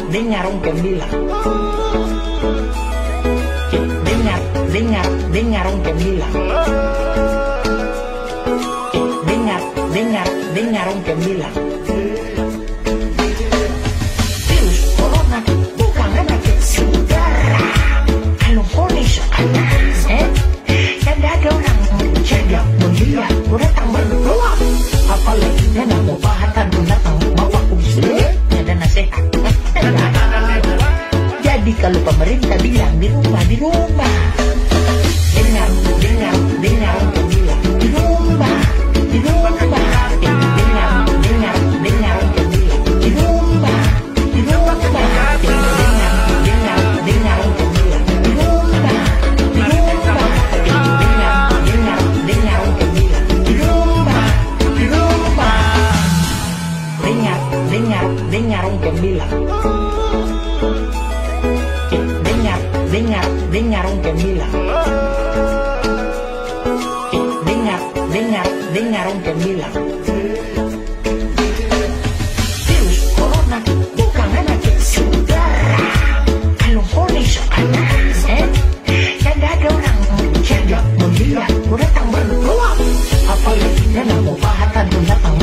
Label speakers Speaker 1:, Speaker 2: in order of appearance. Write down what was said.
Speaker 1: dengar orang bilang. Dengar orang bilang. Dengar orang bilang. Virus corona bukan penyakit saudara. Kalau polisi kan ada orang jaga menggila, datang berdua. Apalagi nenek mau bahatan datang bawa usul ada nasihat. Jadi kalau pemerintah bilang di rumah dengar orang bilang di rumah dengar orang bilang di rumah dengar orang bilang di rumah dengar orang bilang di rumah dengar orang bilang. Dengar orang bilang. Dengar orang bilang. Virus corona bukan penyakit saudara. Kalau polisi kan ada orang jaga menggila, datang berdua. Apalagi nenek mau bahatan datang